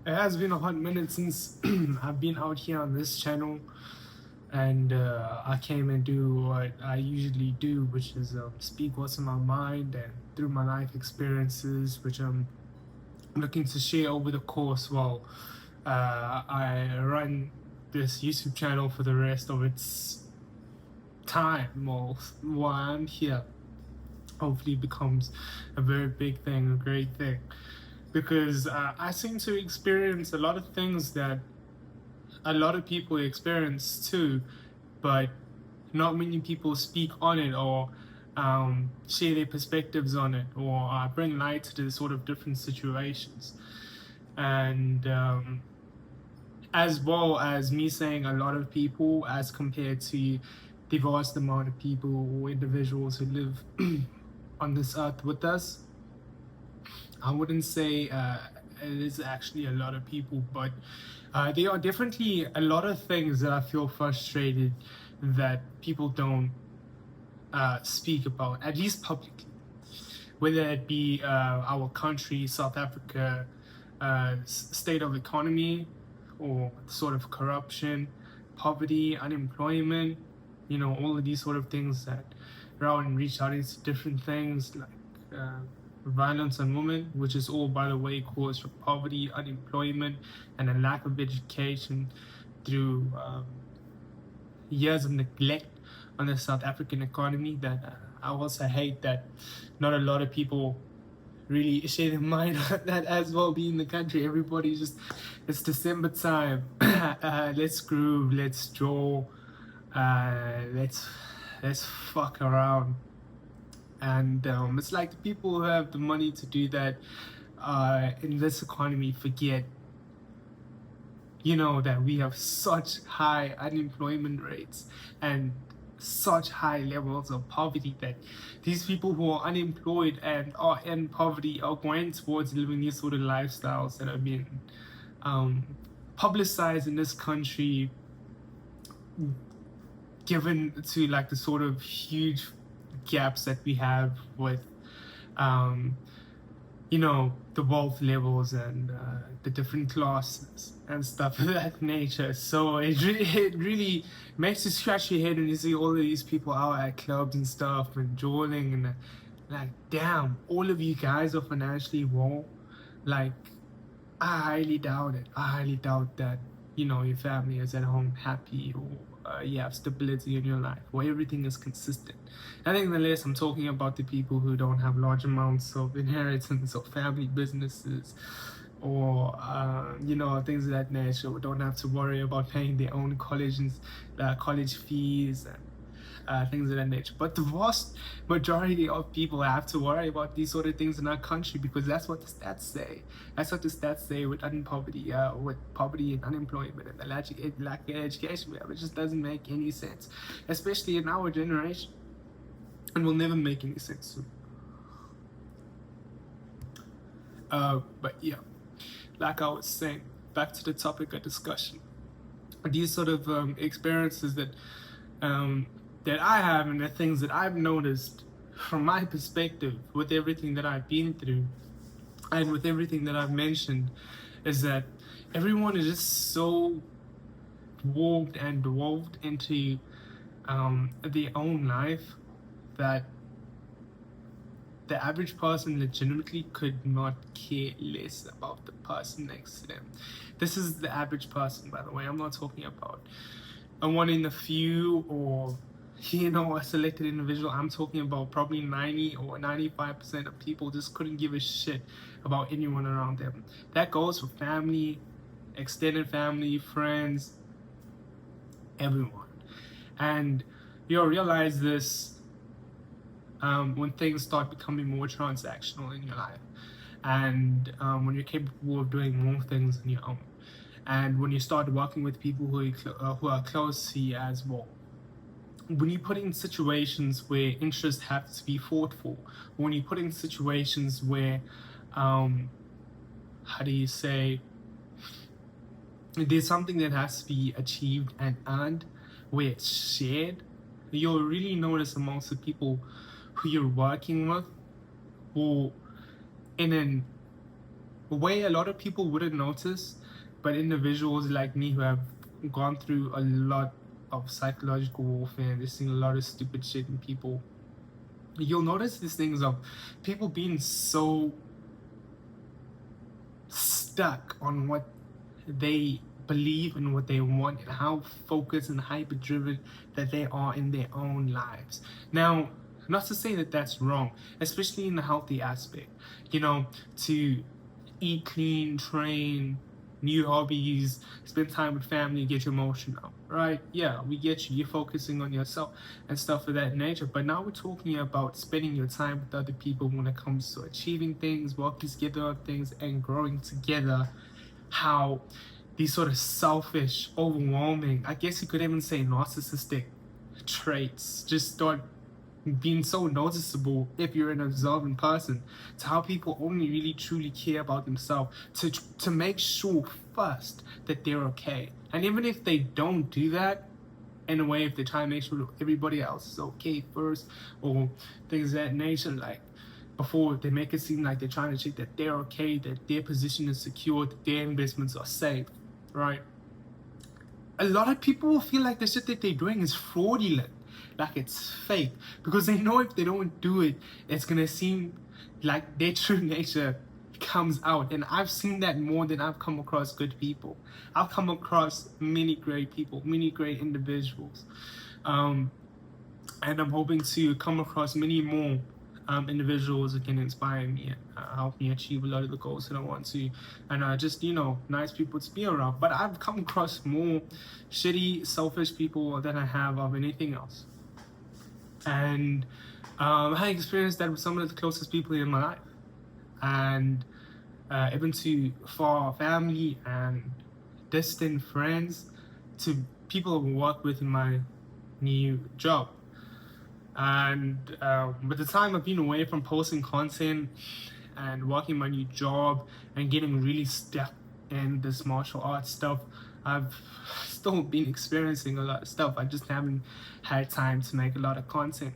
It has been a hot minute since I've been out here on this channel, and I came and do what I usually do, which is speak what's in my mind and through my life experiences, which I'm looking to share over the course while I run this YouTube channel for the rest of its time while I'm here. Hopefully, it becomes a very big thing, a great thing, because I seem to experience a lot of things that a lot of people experience too, but not many people speak on it or share their perspectives on it or bring light to the sort of different situations. And as well as me saying a lot of people as compared to the vast amount of people or individuals who live on this earth with us, I wouldn't say it is actually a lot of people, but there are definitely a lot of things that I feel frustrated that people don't speak about, at least publicly. Whether it be our country, South Africa, state of economy, or sort of corruption, poverty, unemployment, all of these sort of things that round and reach out into different things like violence on women, which is all, by the way, caused from poverty, unemployment, and a lack of education through years of neglect on the South African economy. That I also hate that not a lot of people really share their mind on that as well. Being in the country, everybody just, it's December time. Let's groove, let's draw, let's fuck around. And it's like the people who have the money to do that in this economy forget, that we have such high unemployment rates and such high levels of poverty that these people who are unemployed and are in poverty are going towards living these sort of lifestyles that have been publicized in this country, given to like the sort of huge gaps that we have with the wealth levels and the different classes and stuff of that nature. So it really makes you scratch your head when you see all of these people out at clubs and stuff and jawling and like, damn, all of you guys are financially well. Like, I highly doubt it. I highly doubt that, your family is at home happy or you have stability in your life where everything is consistent. I think the less I'm talking about the people who don't have large amounts of inheritance or family businesses or things of that nature, or don't have to worry about paying their own college fees and things of that nature. But the vast majority of people have to worry about these sort of things in our country because that's what the stats say. That's what the stats say with poverty, with poverty and unemployment and the lack of education. It just doesn't make any sense, especially in our generation, and will never make any sense soon. But yeah, like I was saying, back to the topic of discussion. These sort of experiences that I have and the things that I've noticed from my perspective with everything that I've been through and with everything that I've mentioned is that everyone is just so warped and dwelled into their own life that the average person legitimately could not care less about the person next to them. This is the average person, by the way. I'm not talking about a one in a few or a selected individual. I'm talking about probably 90 or 95% of people just couldn't give a shit about anyone around them. That goes for family, extended family, friends, everyone. And you'll realize this when things start becoming more transactional in your life, and when you're capable of doing more things on your own, and when you start working with people who are close to you as well. When you put in situations where interests have to be fought for, when you put in situations where, how do you say, there's something that has to be achieved and earned, where it's shared, you'll really notice amongst the people who you're working with, or in an a way a lot of people wouldn't notice, but individuals like me who have gone through a lot of psychological warfare and just seen a lot of stupid shit in people, you'll notice these things of people being so stuck on what they believe and what they want and how focused and hyper driven that they are in their own lives. Now, not to say that that's wrong, especially in the healthy aspect, you know, to eat clean, train, new hobbies, spend time with family, get your emotion out, right? Yeah, we get you. You're focusing on yourself and stuff of that nature. But now we're talking about spending your time with other people when it comes to achieving things, working together on things, and growing together. How these sort of selfish, overwhelming, I guess you could even say narcissistic traits just start being so noticeable if you're an observant person, to how people only really truly care about themselves, to make sure first that they're okay. And even if they don't do that, in a way, if they try to make sure that everybody else is okay first, or things of that nature, like before they make it seem like they're trying to check that they're okay, that their position is secure, that their investments are safe, right? A lot of people will feel like the shit that they're doing is fraudulent, like it's fake, because they know if they don't do it, it's gonna seem like their true nature comes out. And I've seen that more than I've come across good people. I've come across many great people, many great individuals, and I'm hoping to come across many more individuals that can inspire me and help me achieve a lot of the goals that I want to, and just, you know, nice people to be around. But I've come across more shitty, selfish people than I have of anything else. And I experienced that with some of the closest people in my life, and even to far family and distant friends, to people who work with in my new job. And with the time I've been away from posting content and working my new job and getting really stuck in this martial arts stuff, I've still been experiencing a lot of stuff. I just haven't had time to make a lot of content.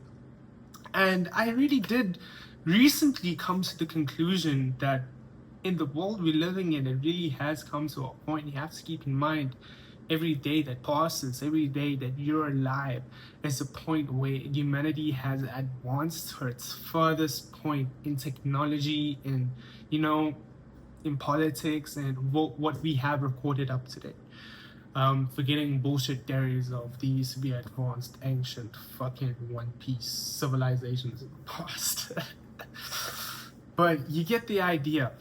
And I really did recently come to the conclusion that in the world we're living in, it really has come to a point you have to keep in mind every day that passes, every day that you're alive, is a point where humanity has advanced to its furthest point in technology, in, you know, in politics, and what we have recorded up to date. Forgetting bullshit theories of these very advanced, ancient, fucking One Piece civilizations in the past. But you get the idea.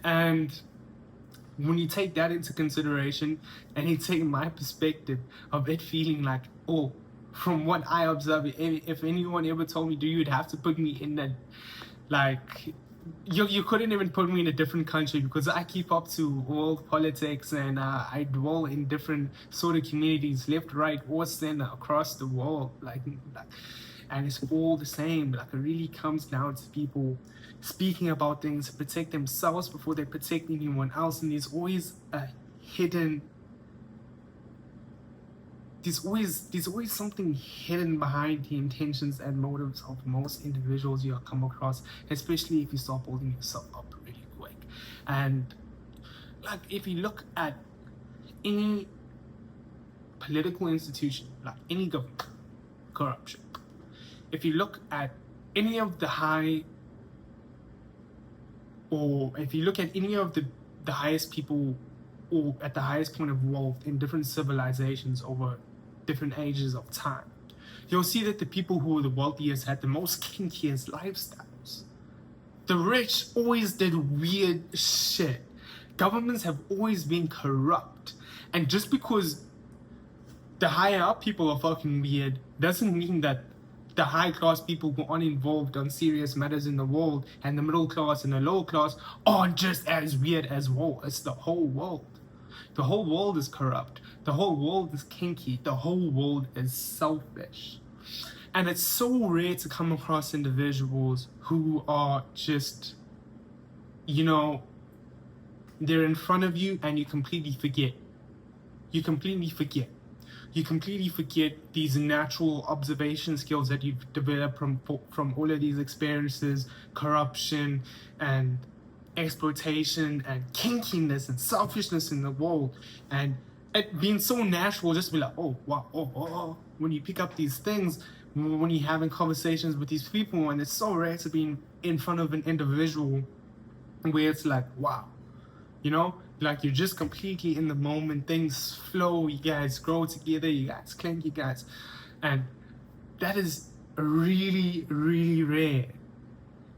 And when you take that into consideration, and you take my perspective of it feeling like, oh, from what I observe, if anyone ever told me, do you'd have to put me in that, like, you couldn't even put me in a different country, because I keep up to world politics, and I dwell in different sort of communities, left, right, or center, across the world, like, and it's all the same. Like, it really comes down to people speaking about things to protect themselves before they protect anyone else. And there's always a hidden, there's always something hidden behind the intentions and motives of most individuals you'll come across, especially if you start building yourself up really quick. And like, if you look at any political institution, like any government, corruption. If you look at any of the if you look at any of the highest people, or at the highest point of wealth in different civilizations over different ages of time, you'll see that the people who were the wealthiest had the most kinkiest lifestyles. The rich always did weird shit. Governments have always been corrupt. And just because the higher up people are fucking weird doesn't mean that the high class people who aren't involved on serious matters in the world, and the middle class and the lower class, aren't just as weird as well. It's the whole world. The whole world is corrupt. The whole world is kinky. The whole world is selfish. And it's so rare to come across individuals who are just, you know, they're in front of you and you completely forget. You completely forget these natural observation skills that you've developed from all of these experiences, corruption, and exploitation and kinkiness and selfishness in the world, and it being so natural just to be like, oh wow, oh, when you pick up these things, when you're having conversations with these people, and it's so rare to be in front of an individual where it's like, wow, you know, like you're just completely in the moment, things flow, you guys grow together, you guys clink, you guys, and that is really, really rare.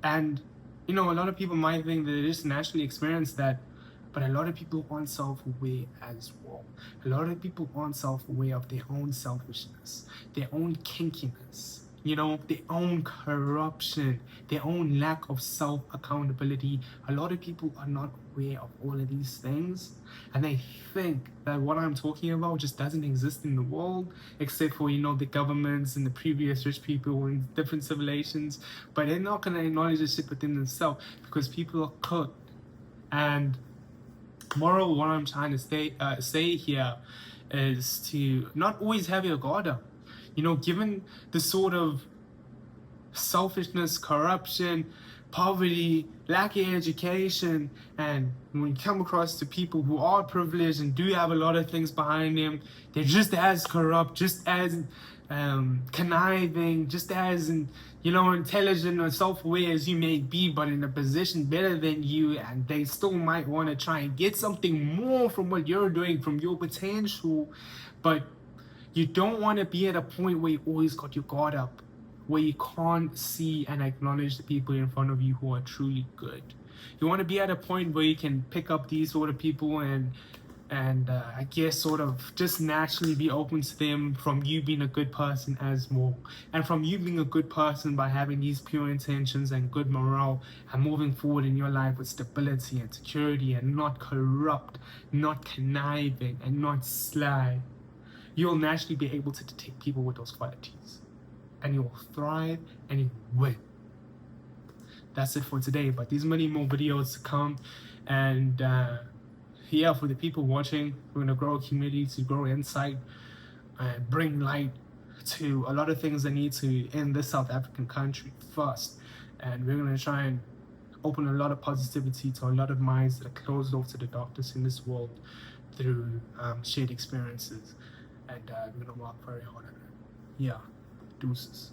And you know, a lot of people might think that they just naturally experience that, but a lot of people aren't self-aware as well. A lot of people aren't self-aware of their own selfishness, their own kinkiness, you know, their own corruption, their own lack of self-accountability. A lot of people are not aware of all of these things, and they think that what I'm talking about just doesn't exist in the world, except for, you know, the governments and the previous rich people in different civilizations. But they're not going to acknowledge this shit within themselves, because people are cooked. And moral, what I'm trying to say here is to not always have your guard up. You know, given the sort of selfishness, corruption, poverty, lack of education, and when you come across to people who are privileged and do have a lot of things behind them, they're just as corrupt, just as conniving, just as, you know, intelligent or self-aware as you may be, but in a position better than you, and they still might want to try and get something more from what you're doing, from your potential. But you don't want to be at a point where you always got your guard up, where you can't see and acknowledge the people in front of you who are truly good. You want to be at a point where you can pick up these sort of people and I guess sort of just naturally be open to them, from you being a good person as well. And from you being a good person by having these pure intentions and good morale and moving forward in your life with stability and security and not corrupt, not conniving and not sly, you'll naturally be able to detect people with those qualities. And you'll thrive and you win. That's it for today, but there's many more videos to come. And yeah, for the people watching, we're gonna grow a community to grow insight and bring light to a lot of things that need to in this South African country first. And we're gonna try and open a lot of positivity to a lot of minds that are closed off to the darkness in this world through shared experiences. And we're gonna work very hard on it. Yeah, deuces.